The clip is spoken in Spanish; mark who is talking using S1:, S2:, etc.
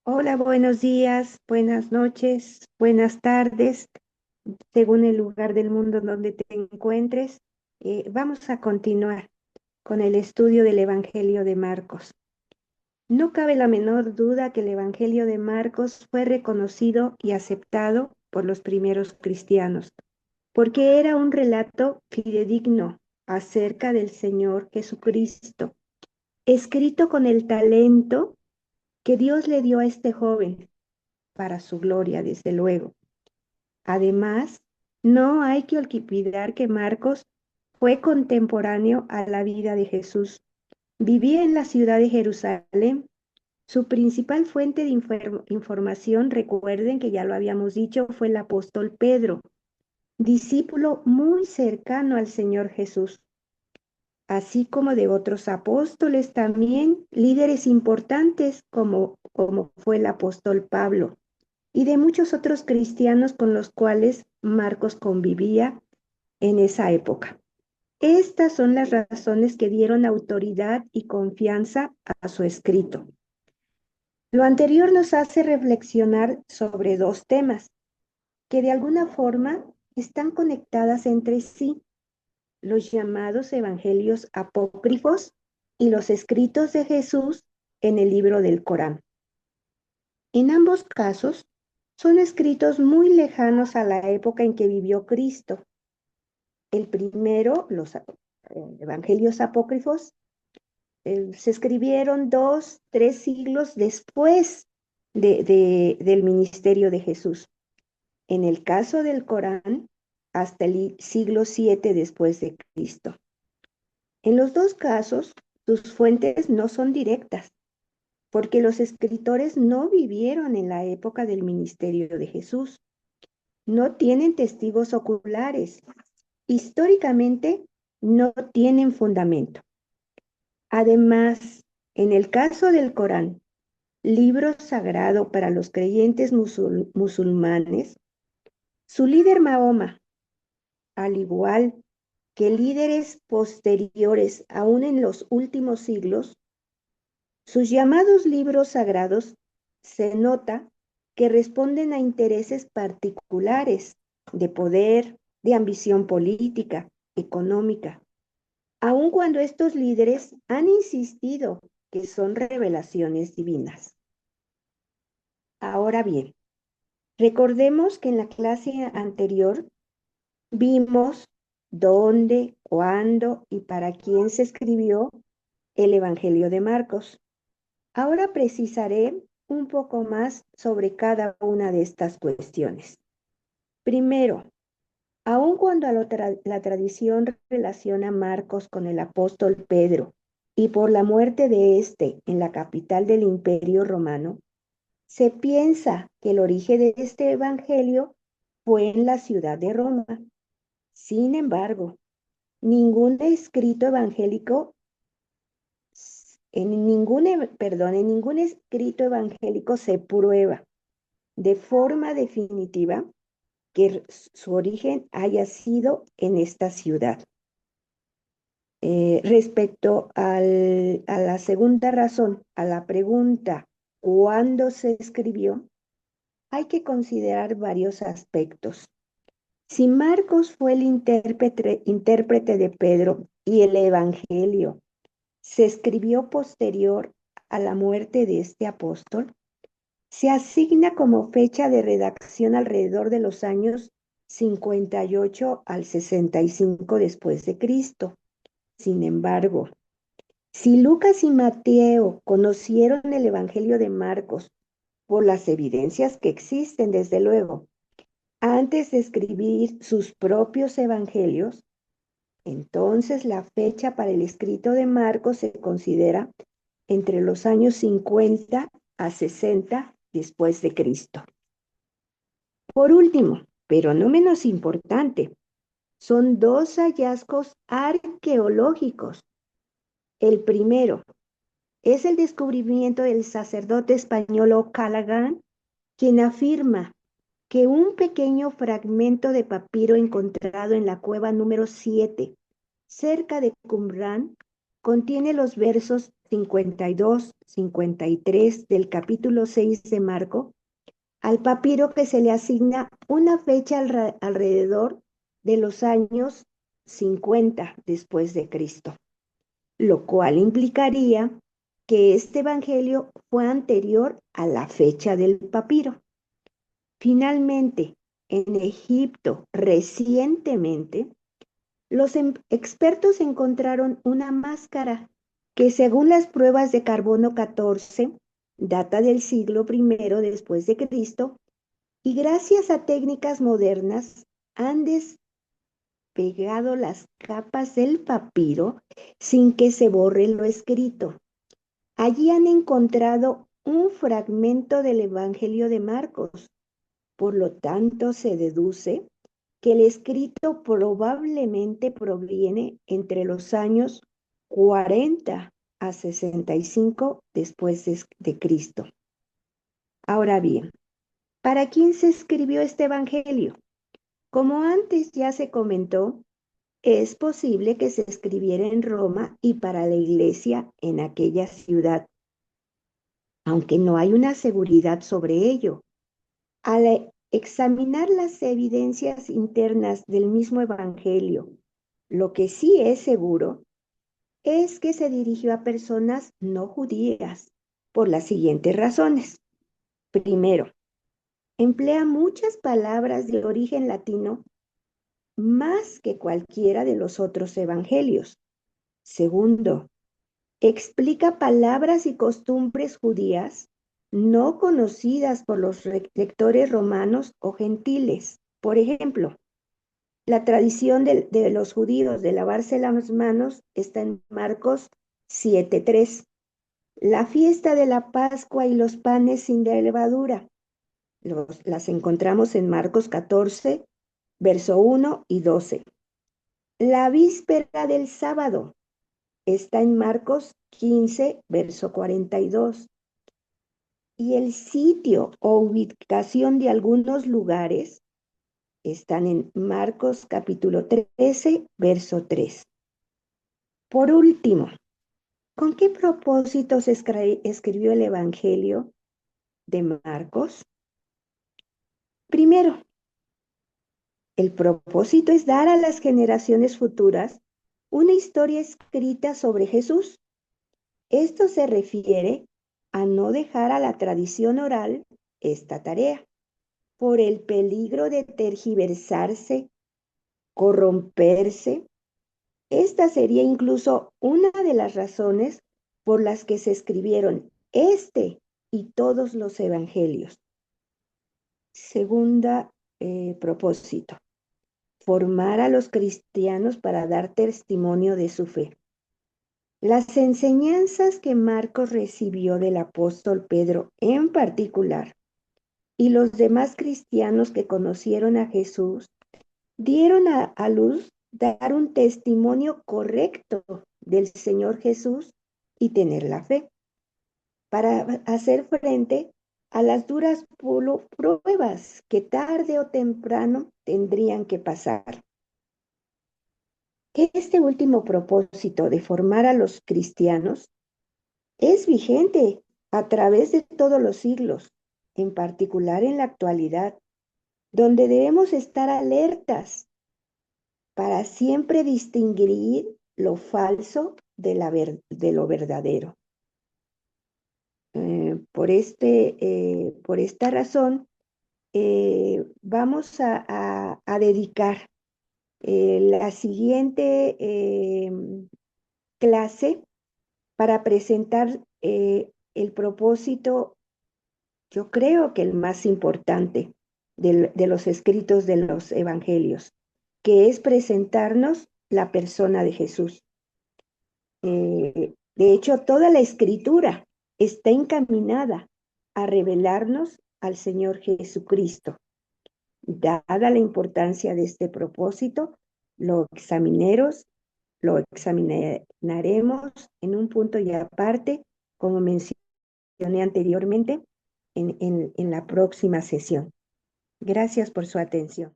S1: Hola, buenos días, buenas noches, buenas tardes, según el lugar del mundo donde te encuentres. Vamos a continuar con el estudio del Evangelio de Marcos. No cabe la menor duda que el Evangelio de Marcos fue reconocido y aceptado por los primeros cristianos, porque era un relato fidedigno acerca del Señor Jesucristo, escrito con el talento que Dios le dio a este joven para su gloria, desde luego. Además, no hay que olvidar que Marcos fue contemporáneo a la vida de Jesús. Vivía en la ciudad de Jerusalén. Su principal fuente de información, recuerden que ya lo habíamos dicho, fue el apóstol Pedro, discípulo muy cercano al Señor Jesús, así como de otros apóstoles también, líderes importantes como fue el apóstol Pablo y de muchos otros cristianos con los cuales Marcos convivía en esa época. Estas son las razones que dieron autoridad y confianza a su escrito. Lo anterior nos hace reflexionar sobre dos temas que de alguna forma están conectadas entre sí: los llamados evangelios apócrifos y los escritos de Jesús en el libro del Corán. En ambos casos, son escritos muy lejanos a la época en que vivió Cristo. El primero, los evangelios apócrifos, se escribieron 2, 3 siglos después del ministerio de Jesús. En el caso del Corán, hasta el siglo 7 después de Cristo. En los dos casos, sus fuentes no son directas, porque los escritores no vivieron en la época del ministerio de Jesús. No tienen testigos oculares. Históricamente no tienen fundamento. Además, en el caso del Corán, libro sagrado para los creyentes musulmanes, su líder Mahoma, al igual que líderes posteriores aún en los últimos siglos, sus llamados libros sagrados se nota que responden a intereses particulares de poder, de ambición política, económica, aun cuando estos líderes han insistido que son revelaciones divinas. Ahora bien, recordemos que en la clase anterior vimos dónde, cuándo y para quién se escribió el Evangelio de Marcos. Ahora precisaré un poco más sobre cada una de estas cuestiones. Primero, aun cuando la tradición relaciona a Marcos con el apóstol Pedro y por la muerte de éste en la capital del Imperio Romano, se piensa que el origen de este evangelio fue en la ciudad de Roma. Sin embargo, ningún escrito evangélico, en ningún escrito evangélico se prueba de forma definitiva que su origen haya sido en esta ciudad. Respecto a la segunda razón, a la pregunta, ¿cuándo se escribió? Hay que considerar varios aspectos. Si Marcos fue el intérprete de Pedro y el Evangelio se escribió posterior a la muerte de este apóstol, se asigna como fecha de redacción alrededor de los años 58 al 65 después de Cristo. Sin embargo, si Lucas y Mateo conocieron el Evangelio de Marcos por las evidencias que existen, desde luego, antes de escribir sus propios evangelios, entonces la fecha para el escrito de Marcos se considera entre los años 50 a 60 después de Cristo. Por último, pero no menos importante, son dos hallazgos arqueológicos. El primero es el descubrimiento del sacerdote español O'Callaghan, quien afirma que un pequeño fragmento de papiro encontrado en la cueva número 7, cerca de Qumran, contiene los versos 52, 53 del capítulo 6 de Marco, al papiro que se le asigna una fecha alrededor de los años 50 después de Cristo, lo cual implicaría que este evangelio fue anterior a la fecha del papiro. Finalmente, en Egipto, recientemente, los expertos encontraron una máscara que, según las pruebas de carbono 14, data del siglo I después de Cristo, y gracias a técnicas modernas han despegado las capas del papiro sin que se borre lo escrito. Allí han encontrado un fragmento del Evangelio de Marcos. Por lo tanto, se deduce que el escrito probablemente proviene entre los años 40 a 65 después de Cristo. Ahora bien, ¿para quién se escribió este evangelio? Como antes ya se comentó, es posible que se escribiera en Roma y para la iglesia en aquella ciudad, aunque no hay una seguridad sobre ello. Al examinar las evidencias internas del mismo evangelio, lo que sí es seguro es que se dirigió a personas no judías por las siguientes razones. Primero, emplea muchas palabras de origen latino más que cualquiera de los otros evangelios. Segundo, explica palabras y costumbres judías no conocidas por los lectores romanos o gentiles. Por ejemplo, la tradición de los judíos de lavarse las manos está en Marcos 7:3. La fiesta de la Pascua y los panes sin levadura las encontramos en Marcos 14, verso 1 y 12. La víspera del sábado está en Marcos 15, verso 42. Y el sitio o ubicación de algunos lugares están en Marcos capítulo 13, verso 3. Por último, ¿con qué propósito se escribió el Evangelio de Marcos? Primero, el propósito es dar a las generaciones futuras una historia escrita sobre Jesús. Esto se refiere a no dejar a la tradición oral esta tarea, por el peligro de tergiversarse, corromperse. Esta sería incluso una de las razones por las que se escribieron este y todos los evangelios. Segunda propósito, formar a los cristianos para dar testimonio de su fe. Las enseñanzas que Marcos recibió del apóstol Pedro en particular y los demás cristianos que conocieron a Jesús dieron a luz dar un testimonio correcto del Señor Jesús y tener la fe para hacer frente a las duras pruebas que tarde o temprano tendrían que pasar. Este último propósito de formar a los cristianos es vigente a través de todos los siglos, en particular en la actualidad, donde debemos estar alertas para siempre distinguir lo falso de lo verdadero. Por esta razón, vamos a dedicar la siguiente clase para presentar el propósito, yo creo que el más importante de los escritos de los evangelios, que es presentarnos la persona de Jesús. De hecho, toda la escritura está encaminada a revelarnos al Señor Jesucristo. Dada la importancia de este propósito, lo examinaremos en un punto y aparte, como mencioné anteriormente, en la próxima sesión. Gracias por su atención.